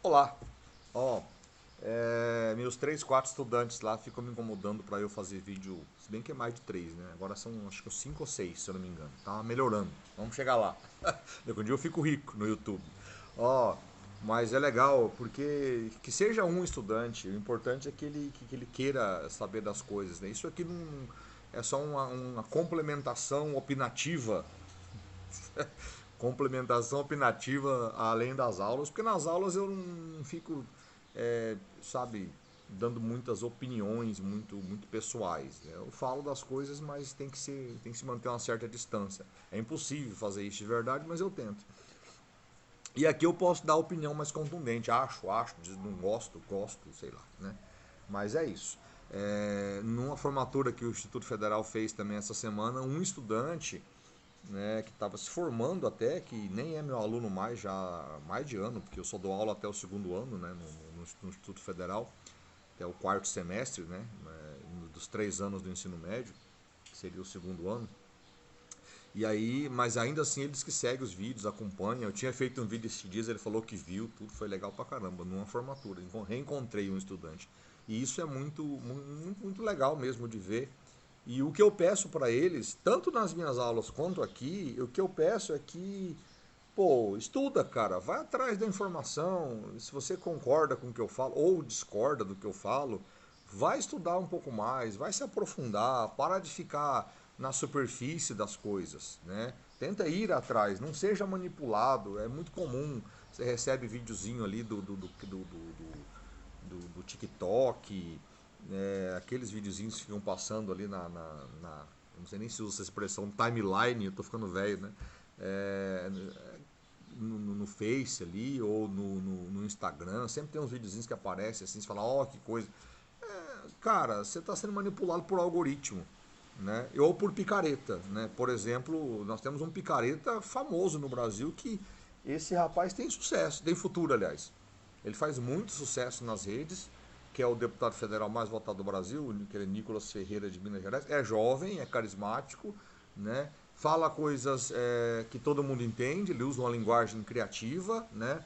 Olá, ó, meus 3, 4 estudantes lá ficam me incomodando para eu fazer vídeo, se bem que é mais de 3, né? Agora são acho que 5 ou 6, se eu não me engano. Tá melhorando, vamos chegar lá. Daqui um dia eu fico rico no YouTube. Ó, mas é legal porque que seja um estudante, o importante é que ele queira saber das coisas, né? Isso aqui não é só uma complementação opinativa, complementação opinativa além das aulas, porque nas aulas eu não fico, sabe, dando muitas opiniões muito pessoais, né? Eu falo das coisas, mas tem que se manter uma certa distância. É impossível fazer isso de verdade, mas eu tento. E aqui eu posso dar opinião mais contundente. Acho, não gosto, gosto, sei lá, né? Mas é isso. Numa formatura que o Instituto Federal fez também essa semana, um estudante, né, que estava se formando até, que nem é meu aluno mais, já há mais de ano, porque eu só dou aula até o segundo ano, né, no Instituto Federal, até o quarto semestre, né, dos 3 anos do ensino médio, que seria o segundo ano. E aí, mas ainda assim ele diz que segue os vídeos, acompanha. Eu tinha feito um vídeo esses dias, ele falou que viu, tudo foi legal pra caramba, numa formatura. Reencontrei um estudante. E isso é muito legal mesmo de ver. E o que eu peço para eles, tanto nas minhas aulas quanto aqui, o que eu peço é que, pô, estuda, cara, vai atrás da informação. Se você concorda com o que eu falo ou discorda do que eu falo, vai estudar um pouco mais, vai se aprofundar, para de ficar na superfície das coisas, né? Tenta ir atrás, não seja manipulado. É muito comum, você recebe videozinho ali do TikTok, aqueles videozinhos que ficam passando ali não sei nem se usa essa expressão, timeline, eu tô ficando velho, né? É, no Face ali ou no Instagram, sempre tem uns videozinhos que aparecem assim, você fala, ó, que coisa. Cara, você está sendo manipulado por algoritmo, né? Ou por picareta, né? Por exemplo, nós temos um picareta famoso no Brasil que esse rapaz tem sucesso, tem futuro, aliás. Ele faz muito sucesso nas redes, que é o deputado federal mais votado do Brasil, que é Nicolas Ferreira de Minas Gerais. É jovem, é carismático, né? Fala coisas que todo mundo entende, ele usa uma linguagem criativa, né?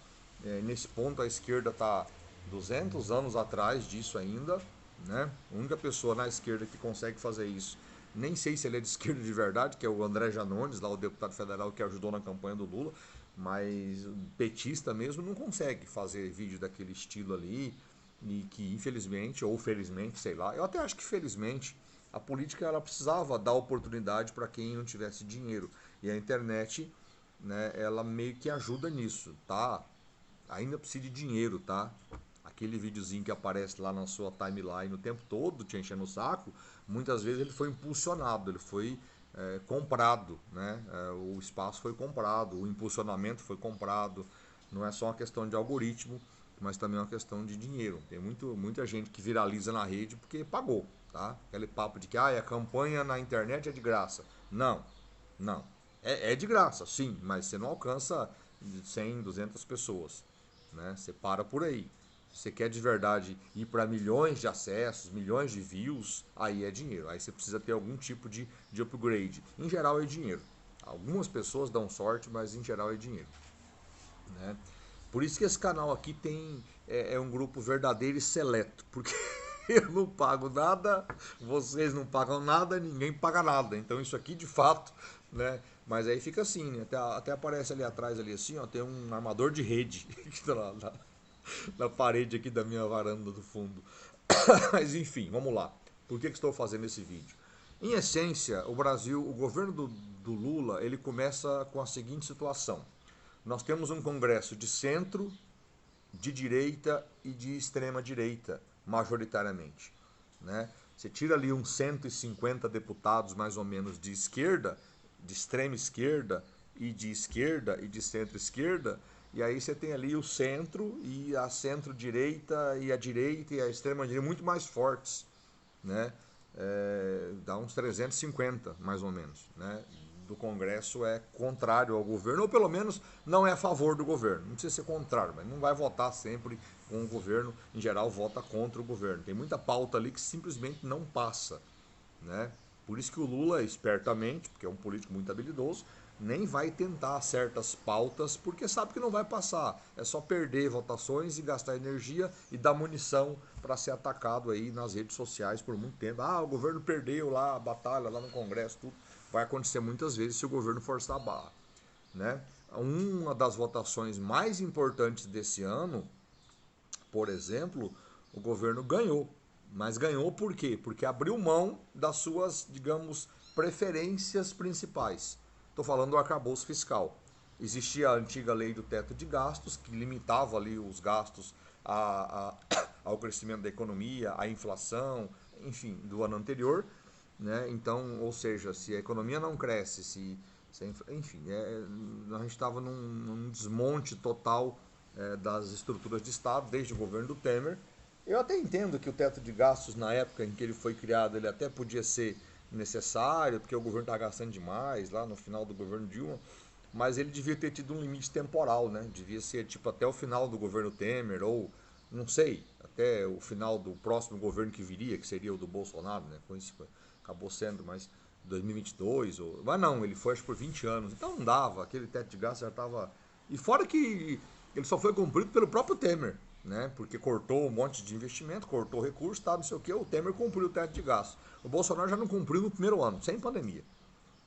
Nesse ponto a esquerda está 200 anos atrás disso ainda, né? A única pessoa na esquerda que consegue fazer isso, nem sei se ele é de esquerda de verdade, que é o André Janones, lá o deputado federal que ajudou na campanha do Lula, mas petista mesmo não consegue fazer vídeo daquele estilo ali, e que infelizmente ou felizmente, sei lá, eu até acho que felizmente a política ela precisava dar oportunidade para quem não tivesse dinheiro, e a internet, né, ela meio que ajuda nisso, tá? Ainda precisa de dinheiro, tá? Aquele videozinho que aparece lá na sua timeline o tempo todo, te enchendo o saco, muitas vezes ele foi impulsionado, ele foi comprado, né? O espaço foi comprado, o impulsionamento foi comprado. Não é só uma questão de algoritmo, mas também é uma questão de dinheiro. Tem muita gente que viraliza na rede porque pagou, tá? Aquele papo de que a campanha na internet é de graça. Não, não. É de graça, sim, mas você não alcança 100, 200 pessoas, né? Você para por aí. Se você quer de verdade ir para milhões de acessos, milhões de views, aí é dinheiro. Aí você precisa ter algum tipo de upgrade. Em geral é dinheiro. Algumas pessoas dão sorte, mas em geral é dinheiro, né? Por isso que esse canal aqui é um grupo verdadeiro e seleto, porque eu não pago nada, vocês não pagam nada, ninguém paga nada. Então isso aqui de fato, né? Mas aí fica assim, né? Até aparece ali atrás ali assim, ó, tem um armador de rede que tá lá na parede aqui da minha varanda do fundo. Mas enfim, vamos lá. Por que estou fazendo esse vídeo? Em essência, o Brasil, o governo do Lula, ele começa com a seguinte situação. Nós temos um Congresso de centro, de direita e de extrema direita, majoritariamente, né? Você tira ali uns 150 deputados mais ou menos de esquerda, de extrema esquerda e de centro-esquerda, e aí você tem ali o centro e a centro-direita e a direita e a extrema-direita muito mais fortes, né? Dá uns 350, mais ou menos, né? Do Congresso é contrário ao governo, ou pelo menos não é a favor do governo. Não precisa ser contrário, mas não vai votar sempre com o governo. Em geral, vota contra o governo. Tem muita pauta ali que simplesmente não passa, né? Por isso que o Lula, espertamente, porque é um político muito habilidoso, nem vai tentar certas pautas, porque sabe que não vai passar. É só perder votações e gastar energia e dar munição para ser atacado aí nas redes sociais por muito tempo. Ah, o governo perdeu lá a batalha, lá no Congresso, tudo. Vai acontecer muitas vezes se o governo forçar a barra, né? Uma das votações mais importantes desse ano, por exemplo, o governo ganhou. Mas ganhou por quê? Porque abriu mão das suas, digamos, preferências principais. Estou falando do arcabouço fiscal. Existia a antiga lei do teto de gastos, que limitava ali os gastos ao crescimento da economia, à inflação, enfim, do ano anterior. Né? Então, ou seja, se a economia não cresce, enfim, a gente estava num desmonte total das estruturas de Estado, desde o governo do Temer. Eu até entendo que o teto de gastos, na época em que ele foi criado, ele até podia ser necessário, porque o governo estava gastando demais, lá no final do governo Dilma, mas ele devia ter tido um limite temporal, né? Devia ser tipo até o final do governo Temer, ou não sei, até o final do próximo governo que viria, que seria o do Bolsonaro, né? Com isso acabou sendo, mas 2022, mas não, ele foi acho por 20 anos, então não dava, aquele teto de gastos já estava. E fora que ele só foi cumprido pelo próprio Temer, né? Porque cortou um monte de investimento, cortou recursos, tá, não sei o que, o Temer cumpriu o teto de gastos. O Bolsonaro já não cumpriu no primeiro ano, sem pandemia.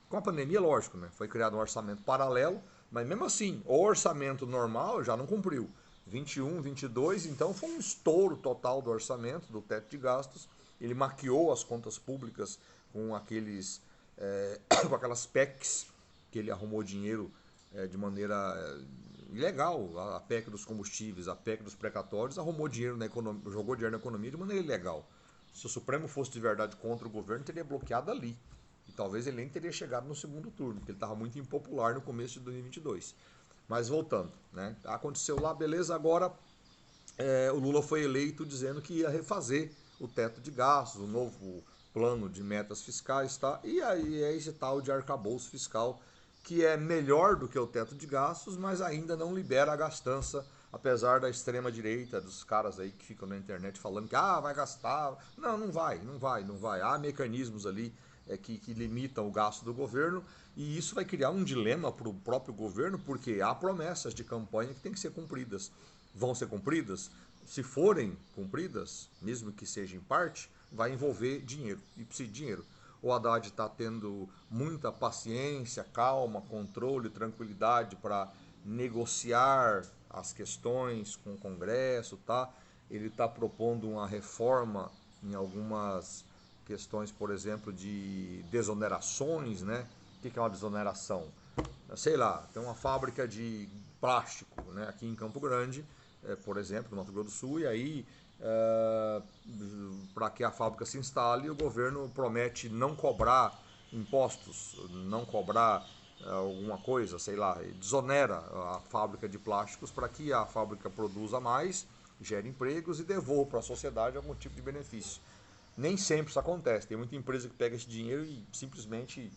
Com a pandemia, lógico, né? Foi criado um orçamento paralelo, mas mesmo assim, o orçamento normal já não cumpriu. 21, 22, então foi um estouro total do orçamento, do teto de gastos. Ele maquiou as contas públicas com com aquelas PECs que ele arrumou dinheiro de maneira ilegal. A PEC dos combustíveis, a PEC dos precatórios, arrumou dinheiro na economia, jogou dinheiro na economia de maneira ilegal. Se o Supremo fosse de verdade contra o governo, teria bloqueado ali. E talvez ele nem teria chegado no segundo turno, porque ele estava muito impopular no começo de 2022. Mas voltando, né? Aconteceu lá, beleza, agora o Lula foi eleito dizendo que ia refazer o teto de gastos, o novo plano de metas fiscais, tá? E aí é esse tal de arcabouço fiscal, que é melhor do que o teto de gastos, mas ainda não libera a gastança, apesar da extrema direita, dos caras aí que ficam na internet falando que vai gastar. Não, não vai, não vai, não vai. Há mecanismos ali que limitam o gasto do governo, e isso vai criar um dilema para o próprio governo, porque há promessas de campanha que têm que ser cumpridas. Vão ser cumpridas? Se forem cumpridas, mesmo que seja em parte, vai envolver dinheiro, e precisa de dinheiro. O Haddad está tendo muita paciência, calma, controle, tranquilidade para negociar as questões com o Congresso, tá? Ele está propondo uma reforma em algumas questões, por exemplo, de desonerações, né? O que é uma desoneração? Sei lá, tem uma fábrica de plástico, né, aqui em Campo Grande, por exemplo, no Mato Grosso do Sul, e aí, para que a fábrica se instale, o governo promete não cobrar impostos, não cobrar alguma coisa, sei lá, desonera a fábrica de plásticos para que a fábrica produza mais, gere empregos e devolva para a sociedade algum tipo de benefício. Nem sempre isso acontece. Tem muita empresa que pega esse dinheiro e simplesmente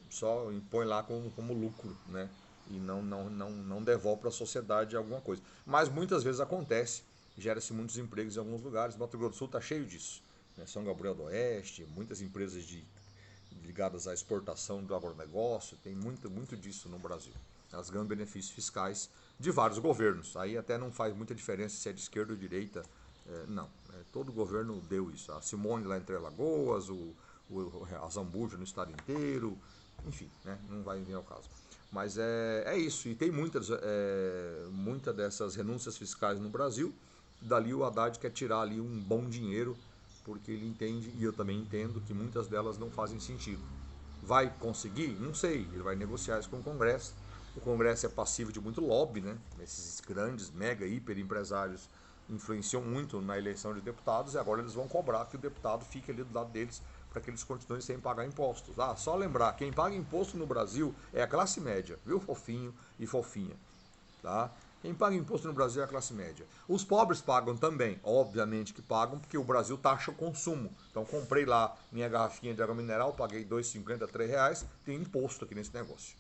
só impõe lá como lucro, né? E não devolve para a sociedade alguma coisa. Mas muitas vezes acontece, gera-se muitos empregos em alguns lugares. Mato Grosso do Sul está cheio disso. Né? São Gabriel do Oeste, muitas empresas ligadas à exportação do agronegócio, tem muito disso no Brasil. Elas ganham benefícios fiscais de vários governos. Aí até não faz muita diferença se é de esquerda ou de direita. Não, todo governo deu isso. A Simone lá entre Alagoas, a Zambuja no estado inteiro, enfim, né? Não vai vir ao caso. Mas é isso, e tem muita dessas renúncias fiscais no Brasil. Dali o Haddad quer tirar ali um bom dinheiro, porque ele entende, e eu também entendo, que muitas delas não fazem sentido. Vai conseguir? Não sei, ele vai negociar isso com o Congresso. O Congresso é passivo de muito lobby, né? Esses grandes, mega, hiper empresários influenciam muito na eleição de deputados e agora eles vão cobrar que o deputado fique ali do lado deles para que eles continuem sem pagar impostos. Só lembrar, quem paga imposto no Brasil é a classe média, viu, fofinho e fofinha, tá? Quem paga imposto no Brasil é a classe média. Os pobres pagam também, obviamente que pagam, porque o Brasil taxa o consumo. Então comprei lá minha garrafinha de água mineral, paguei R$ 2,50, R$ 3, tem imposto aqui nesse negócio.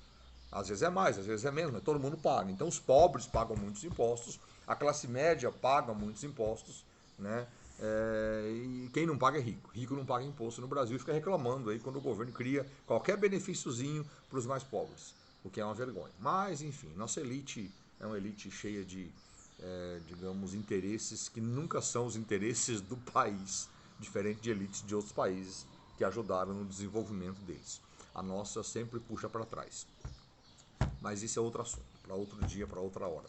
Às vezes é mais, às vezes é menos, mas todo mundo paga. Então os pobres pagam muitos impostos, a classe média paga muitos impostos, né? E quem não paga é rico. Rico não paga imposto no Brasil e fica reclamando aí quando o governo cria qualquer benefíciozinho para os mais pobres. o que é uma vergonha. Mas, enfim, nossa elite é uma elite cheia de, digamos, interesses que nunca são os interesses do país, diferente de elites de outros países que ajudaram no desenvolvimento deles. A nossa sempre puxa para trás. Mas isso é outro assunto, para outro dia, para outra hora.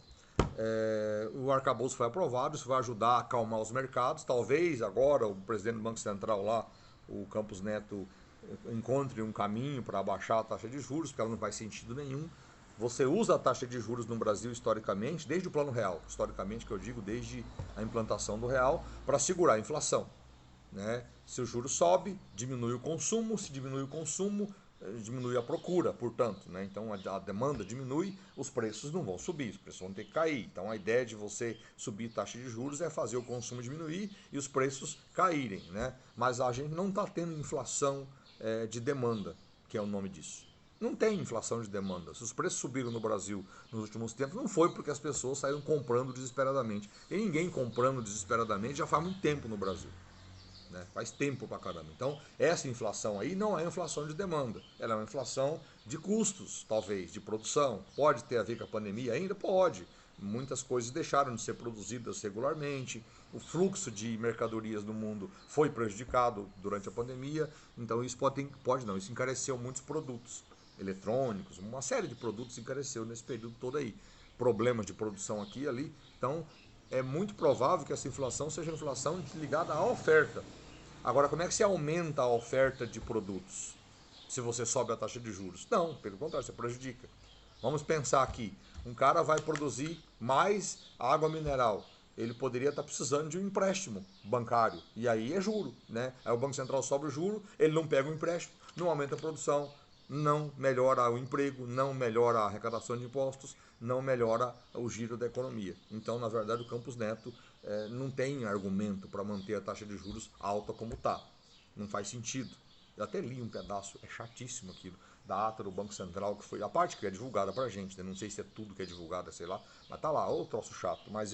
O arcabouço foi aprovado, isso vai ajudar a acalmar os mercados. Talvez agora o presidente do Banco Central lá, o Campos Neto, encontre um caminho para abaixar a taxa de juros, porque ela não faz sentido nenhum. Você usa a taxa de juros no Brasil historicamente, desde o Plano Real, historicamente que eu digo, desde a implantação do real, para segurar a inflação. Né? Se o juro sobe, diminui o consumo, se diminui o consumo, diminui a procura, portanto. Né? Então a demanda diminui, os preços não vão subir, os preços vão ter que cair. Então a ideia de você subir taxa de juros é fazer o consumo diminuir e os preços caírem. Né? Mas a gente não está tendo inflação de demanda, que é o nome disso. Não tem inflação de demanda. Se os preços subiram no Brasil nos últimos tempos, não foi porque as pessoas saíram comprando desesperadamente. E ninguém comprando desesperadamente já faz muito tempo no Brasil. Né? Faz tempo pra caramba. Então, essa inflação aí não é inflação de demanda, ela é uma inflação de custos, talvez, de produção. Pode ter a ver com a pandemia ainda? Pode. Muitas coisas deixaram de ser produzidas regularmente, o fluxo de mercadorias no mundo foi prejudicado durante a pandemia, então isso pode não, isso encareceu muitos produtos eletrônicos, uma série de produtos encareceu nesse período todo aí. Problemas de produção aqui e ali. Então, é muito provável que essa inflação seja inflação ligada à oferta. Agora, como é que se aumenta a oferta de produtos se você sobe a taxa de juros? Não, pelo contrário, você prejudica. Vamos pensar aqui, um cara vai produzir mais água mineral. Ele poderia estar precisando de um empréstimo bancário. E aí é juro, né? Aí o Banco Central sobe o juro, ele não pega o empréstimo, não aumenta a produção, não melhora o emprego, não melhora a arrecadação de impostos, não melhora o giro da economia. Então, na verdade, o Campos Neto não tem argumento para manter a taxa de juros alta como está. Não faz sentido. Eu até li um pedaço, é chatíssimo aquilo, da ata do Banco Central, que foi a parte que é divulgada pra gente, né? Não sei se é tudo que é divulgado, sei lá, mas tá lá, ô troço chato. Mas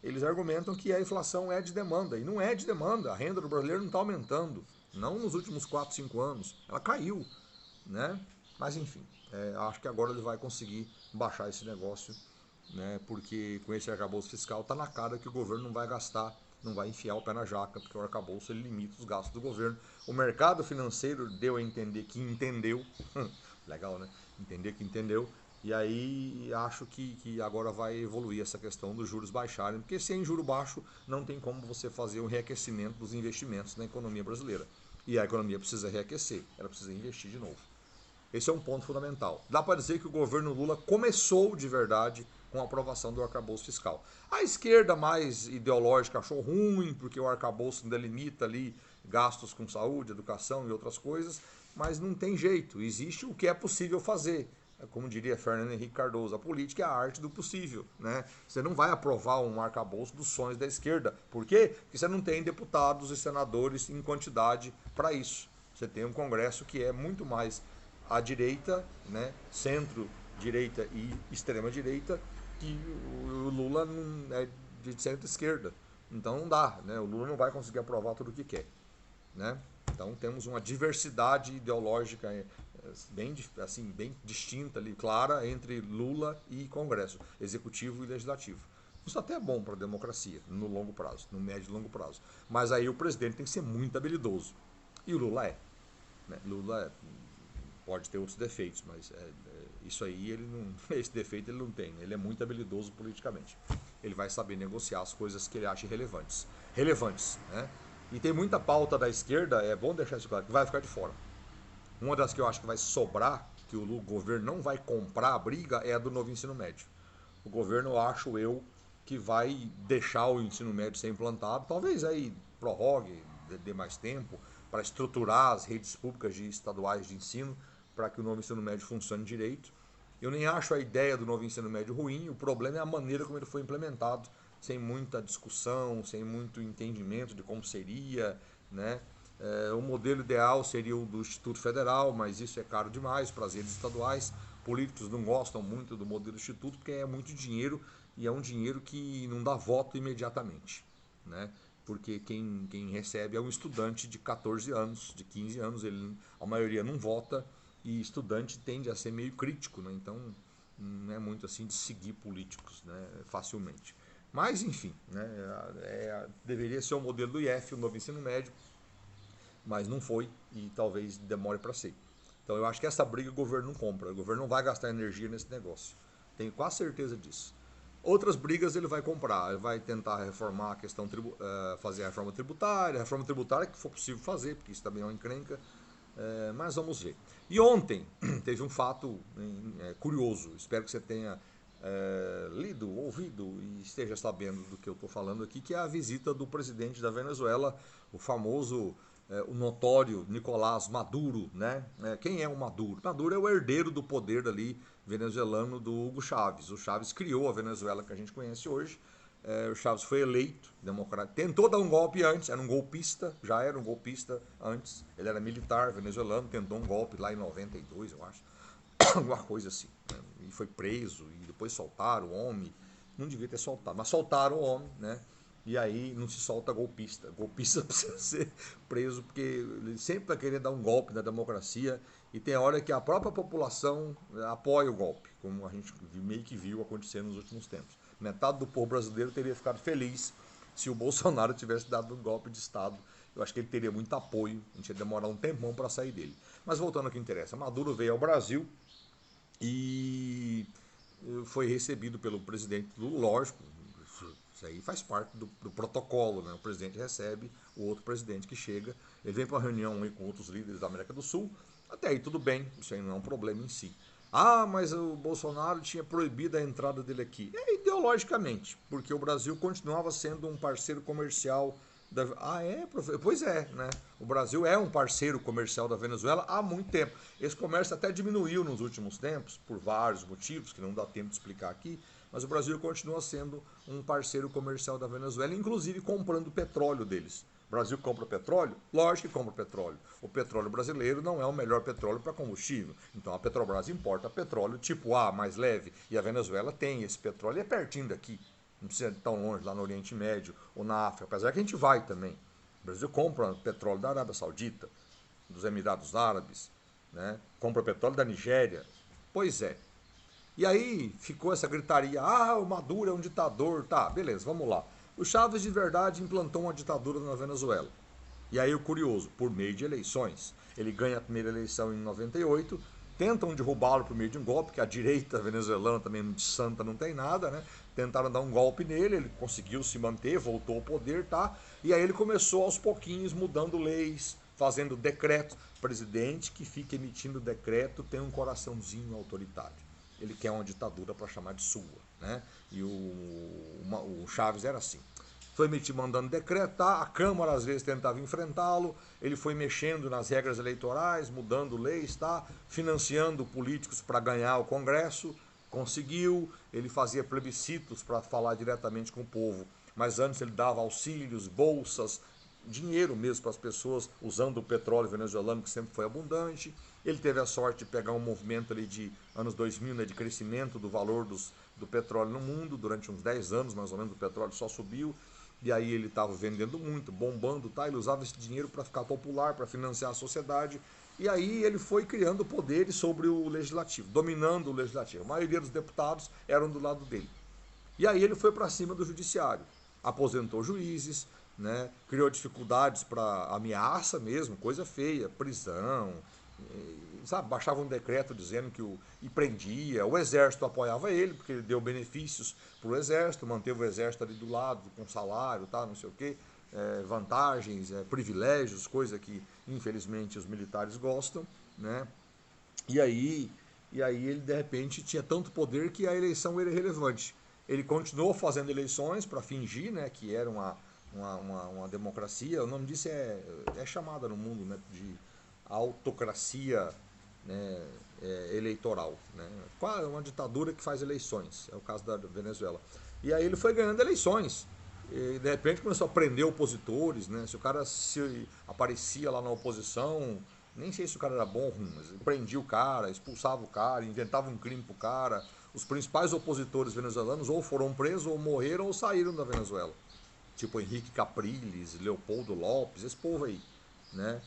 eles argumentam que a inflação é de demanda, e não é de demanda, a renda do brasileiro não está aumentando, não nos últimos 4, 5 anos, ela caiu, né? Mas enfim, acho que agora ele vai conseguir baixar esse negócio, né? Porque com esse arcabouço fiscal tá na cara que o governo não vai gastar, não vai enfiar o pé na jaca, porque o arcabouço ele limita os gastos do governo. O mercado financeiro deu a entender que entendeu, legal, né? Entender que entendeu. E aí acho que agora vai evoluir essa questão dos juros baixarem, porque sem juro baixo não tem como você fazer um reaquecimento dos investimentos na economia brasileira. E a economia precisa reaquecer, ela precisa investir de novo. Esse é um ponto fundamental. Dá para dizer que o governo Lula começou de verdade com a aprovação do arcabouço fiscal. A esquerda mais ideológica achou ruim, porque o arcabouço ainda limita ali gastos com saúde, educação e outras coisas, mas não tem jeito, existe o que é possível fazer. Como diria Fernando Henrique Cardoso, a política é a arte do possível. Né? Você não vai aprovar um arcabouço dos sonhos da esquerda. Por quê? Porque você não tem deputados e senadores em quantidade para isso. Você tem um Congresso que é muito mais à direita, né, centro-direita e extrema-direita, que o Lula não é de centro-esquerda. Então não dá, né? O Lula não vai conseguir aprovar tudo o que quer. Né? Então temos uma diversidade ideológica bem, assim, bem distinta ali, clara, entre Lula e Congresso, Executivo e Legislativo. Isso até é bom para a democracia, no longo prazo, no médio e longo prazo. Mas aí o presidente tem que ser muito habilidoso. E o Lula é. Né? Lula pode ter outros defeitos, mas isso aí ele não, esse defeito ele não tem. Ele é muito habilidoso politicamente. Ele vai saber negociar as coisas que ele acha relevantes, né? E tem muita pauta da esquerda, é bom deixar isso claro, que vai ficar de fora. Uma das que eu acho que vai sobrar, que o governo não vai comprar a briga, é a do novo ensino médio. O governo, acho eu, que vai deixar o ensino médio ser implantado, talvez aí prorrogue, dê mais tempo, para estruturar as redes públicas estaduais de ensino, para que o novo ensino médio funcione direito. Eu nem acho a ideia do novo ensino médio ruim, o problema é a maneira como ele foi implementado, sem muita discussão, sem muito entendimento de como seria, né? O modelo ideal seria o do Instituto Federal, mas isso é caro demais para as redes estaduais. Políticos não gostam muito do modelo do Instituto porque é muito dinheiro e é um dinheiro que não dá voto imediatamente, né? Porque quem recebe é um estudante de 14 anos, de 15 anos, a maioria não vota, e estudante tende a ser meio crítico, né? Então não é muito assim de seguir políticos, né, facilmente. Mas, enfim, né, deveria ser o modelo do IF, o novo ensino médio, mas não foi e talvez demore para ser. Então eu acho que essa briga o governo não compra, o governo não vai gastar energia nesse negócio. Tenho quase certeza disso. Outras brigas ele vai comprar, ele vai tentar reformar a questão, fazer a reforma tributária que for possível fazer, porque isso também é uma encrenca, mas vamos ver. E ontem teve um fato curioso, espero que você tenha lido, ouvido e esteja sabendo do que eu estou falando aqui, que é a visita do presidente da Venezuela, o famoso, o notório Nicolás Maduro, né? Quem é o Maduro? Maduro é o herdeiro do poder ali venezuelano do Hugo Chávez. O Chávez criou a Venezuela que a gente conhece hoje. O Chávez foi eleito democrata, tentou dar um golpe antes, era um golpista, já era um golpista antes, ele era militar venezuelano, tentou um golpe lá em 92, eu acho, alguma coisa assim, né? E foi preso, e depois soltaram o homem, não devia ter soltado, mas soltaram o homem, né? E aí não se solta golpista. Golpista precisa ser preso porque ele sempre vai querer dar um golpe na democracia e tem hora que a própria população apoia o golpe, como a gente meio que viu acontecer nos últimos tempos. Metade do povo brasileiro teria ficado feliz se o Bolsonaro tivesse dado um golpe de Estado. Eu acho que ele teria muito apoio, a gente ia demorar um tempão para sair dele. Mas voltando ao que interessa, Maduro veio ao Brasil e foi recebido pelo presidente Lula, lógico, isso aí faz parte do protocolo, né? O presidente recebe o outro presidente que chega, ele vem para uma reunião aí com outros líderes da América do Sul, até aí tudo bem, isso aí não é um problema em si. Ah, mas o Bolsonaro tinha proibido a entrada dele aqui. É ideologicamente, porque o Brasil continuava sendo um parceiro comercial da... Ah, é, professor? Pois é, né? O Brasil é um parceiro comercial da Venezuela há muito tempo. Esse comércio até diminuiu nos últimos tempos, por vários motivos, que não dá tempo de explicar aqui, mas o Brasil continua sendo um parceiro comercial da Venezuela, inclusive comprando petróleo deles. O Brasil compra petróleo? Lógico que compra petróleo. O petróleo brasileiro não é o melhor petróleo para combustível. Então a Petrobras importa petróleo tipo A, mais leve. E a Venezuela tem esse petróleo, é pertinho daqui. Não precisa ir tão longe, lá no Oriente Médio ou na África. Apesar que a gente vai também. O Brasil compra petróleo da Arábia Saudita, dos Emirados Árabes, né? Compra petróleo da Nigéria. Pois é. E aí ficou essa gritaria, o Maduro é um ditador, tá, beleza, vamos lá. O Chávez de verdade implantou uma ditadura na Venezuela. E aí o curioso, por meio de eleições. Ele ganha a primeira eleição em 98, tentam derrubá-lo por meio de um golpe, que a direita venezuelana também de santa não tem nada, né? Tentaram dar um golpe nele, ele conseguiu se manter, voltou ao poder, tá? E aí ele começou aos pouquinhos mudando leis, fazendo decretos. Presidente que fica emitindo decreto tem um coraçãozinho autoritário. Ele quer uma ditadura para chamar de sua, né? E o Chávez era assim. Foi mandando decretar, a Câmara às vezes tentava enfrentá-lo, ele foi mexendo nas regras eleitorais, mudando leis, tá? Financiando políticos para ganhar o Congresso, conseguiu, ele fazia plebiscitos para falar diretamente com o povo, mas antes ele dava auxílios, bolsas, dinheiro mesmo para as pessoas, usando o petróleo venezuelano que sempre foi abundante. Ele teve a sorte de pegar um movimento ali de anos 2000, né, de crescimento do valor do petróleo no mundo, durante uns 10 anos mais ou menos o petróleo só subiu, e aí ele estava vendendo muito, bombando, tá? Ele usava esse dinheiro para ficar popular, para financiar a sociedade, e aí ele foi criando poderes sobre o legislativo, dominando o legislativo. A maioria dos deputados eram do lado dele. E aí ele foi para cima do judiciário, aposentou juízes, né? Criou dificuldades para ameaça mesmo, coisa feia, prisão, sabe? Baixava um decreto dizendo que e prendia, o exército apoiava ele, porque ele deu benefícios para o exército, manteve o exército ali do lado, com salário, tá, não sei o quê, vantagens, privilégios, coisa que infelizmente os militares gostam, né? E aí, e aí ele de repente tinha tanto poder que a eleição era irrelevante. Ele continuou fazendo eleições para fingir, né, que era uma democracia. O nome disso é chamada no mundo, né, de autocracia, né, eleitoral. Né? Uma ditadura que faz eleições. É o caso da Venezuela. E aí ele foi ganhando eleições. E de repente começou a prender opositores, né? Se o cara se aparecia lá na oposição, nem sei se o cara era bom ou ruim, mas prendia o cara, expulsava o cara, inventava um crime pro cara. Os principais opositores venezuelanos ou foram presos, ou morreram, ou saíram da Venezuela. Tipo Henrique Capriles, Leopoldo Lopes, esse povo aí, né?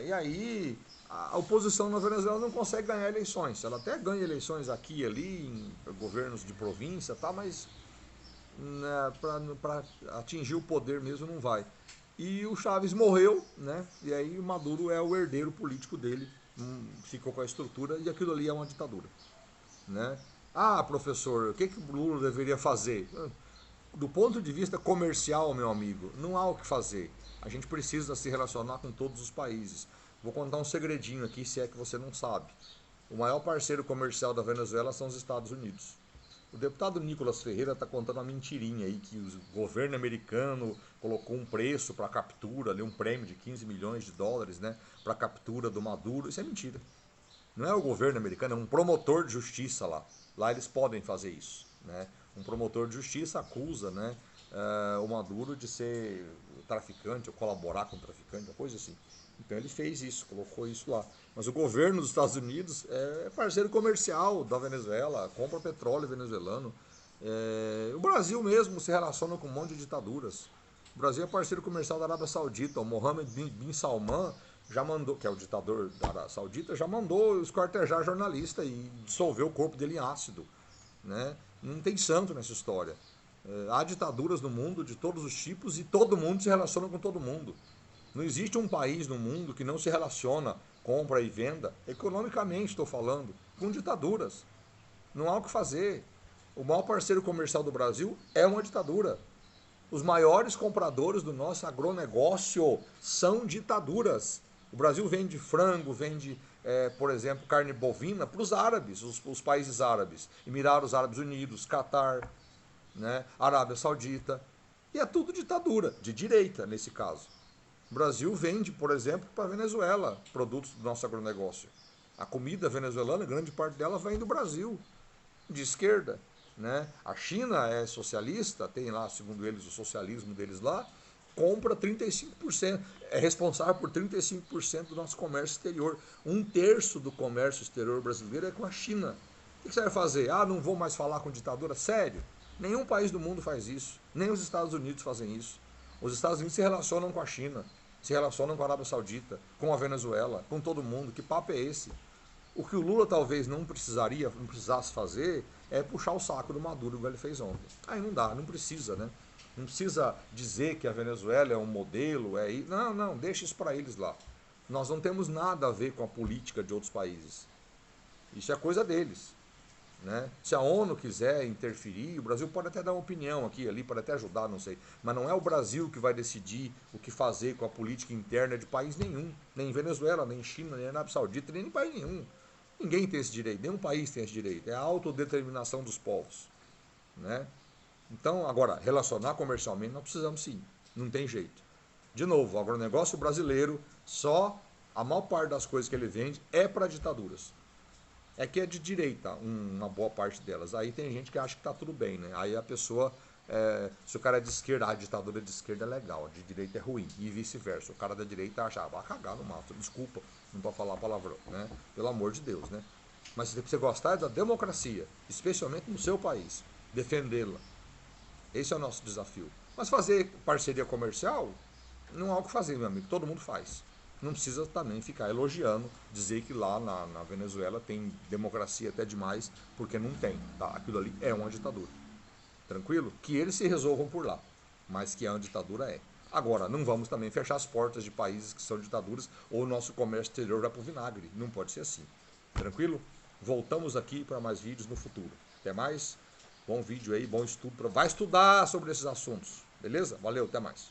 E aí a oposição na Venezuela não consegue ganhar eleições. Ela até ganha eleições aqui e ali, em governos de província, tá, mas né, para atingir o poder mesmo não vai. E o Chaves morreu, né? E aí o Maduro é o herdeiro político dele, ficou com a estrutura e aquilo ali é uma ditadura, né? Ah, professor, o que que o Lula deveria fazer? Do ponto de vista comercial, meu amigo, não há o que fazer. A gente precisa se relacionar com todos os países. Vou contar um segredinho aqui, se é que você não sabe. O maior parceiro comercial da Venezuela são os Estados Unidos. O deputado Nicolas Ferreira está contando uma mentirinha aí, que o governo americano colocou um preço para a captura, ali, um prêmio de 15 milhões de dólares, né, para a captura do Maduro. Isso é mentira. Não é o governo americano, é um promotor de justiça lá. Lá eles podem fazer isso, né? Um promotor de justiça acusa, né, o Maduro de ser traficante ou colaborar com o traficante, uma coisa assim. Então ele fez isso, colocou isso lá. Mas o governo dos Estados Unidos é parceiro comercial da Venezuela, compra petróleo venezuelano. O Brasil mesmo se relaciona com um monte de ditaduras. O Brasil é parceiro comercial da Arábia Saudita. O Mohammed bin Salman já mandou, que é o ditador da Arábia Saudita, já mandou esquartejar jornalista e dissolver o corpo dele em ácido, né? Não tem santo nessa história. Há ditaduras no mundo de todos os tipos e todo mundo se relaciona com todo mundo. Não existe um país no mundo que não se relaciona, compra e venda, economicamente estou falando, com ditaduras. Não há o que fazer. O maior parceiro comercial do Brasil é uma ditadura. Os maiores compradores do nosso agronegócio são ditaduras. O Brasil vende frango, vende, por exemplo, carne bovina para os árabes, os países árabes. Emirados Árabes Unidos, Catar, né, Arábia Saudita. E é tudo ditadura, de direita nesse caso. O Brasil vende, por exemplo, para a Venezuela produtos do nosso agronegócio. A comida venezuelana, grande parte dela vem do Brasil, de esquerda. Né? A China é socialista, tem lá, segundo eles, o socialismo deles lá, compra 35%, é responsável por 35% do nosso comércio exterior. Um terço do comércio exterior brasileiro é com a China. O que você vai fazer? Ah, não vou mais falar com ditadura? Sério? Nenhum país do mundo faz isso. Nem os Estados Unidos fazem isso. Os Estados Unidos se relacionam com a China, se relacionam com a Arábia Saudita, com a Venezuela, com todo mundo. Que papo é esse? O que o Lula talvez não precisasse fazer é puxar o saco do Maduro, igual ele fez ontem. Aí não dá, não precisa, né? Não precisa dizer que a Venezuela é um modelo, Não, não, deixa isso para eles lá. Nós não temos nada a ver com a política de outros países. Isso é coisa deles. Né? Se a ONU quiser interferir, o Brasil pode até dar uma opinião aqui ali, pode até ajudar, não sei. Mas não é o Brasil que vai decidir o que fazer com a política interna de país nenhum. Nem Venezuela, nem China, nem Arábia Saudita, nem país nenhum. Ninguém tem esse direito, nenhum país tem esse direito. É a autodeterminação dos povos. Né? Então, agora, relacionar comercialmente nós precisamos sim. Não tem jeito. De novo, o agronegócio brasileiro, só a maior parte das coisas que ele vende é para ditaduras. É que é de direita, uma boa parte delas. Aí tem gente que acha que está tudo bem, né? Aí a pessoa, se o cara é de esquerda, a ditadura de esquerda é legal, a de direita é ruim, e vice-versa. O cara da direita acha, vai cagar no mato, desculpa, não pode falar palavrão, né? Pelo amor de Deus, né? Mas você gostar da democracia, especialmente no seu país, defendê-la. Esse é o nosso desafio. Mas fazer parceria comercial, não há o que fazer, meu amigo, todo mundo faz. Não precisa também ficar elogiando, dizer que lá na Venezuela tem democracia até demais, porque não tem. Tá? Aquilo ali é uma ditadura. Tranquilo? Que eles se resolvam por lá, mas que a ditadura é. Agora, não vamos também fechar as portas de países que são ditaduras ou o nosso comércio exterior vai para o vinagre. Não pode ser assim. Tranquilo? Voltamos aqui para mais vídeos no futuro. Até mais. Bom vídeo aí, bom estudo. Vai estudar sobre esses assuntos. Beleza? Valeu, até mais.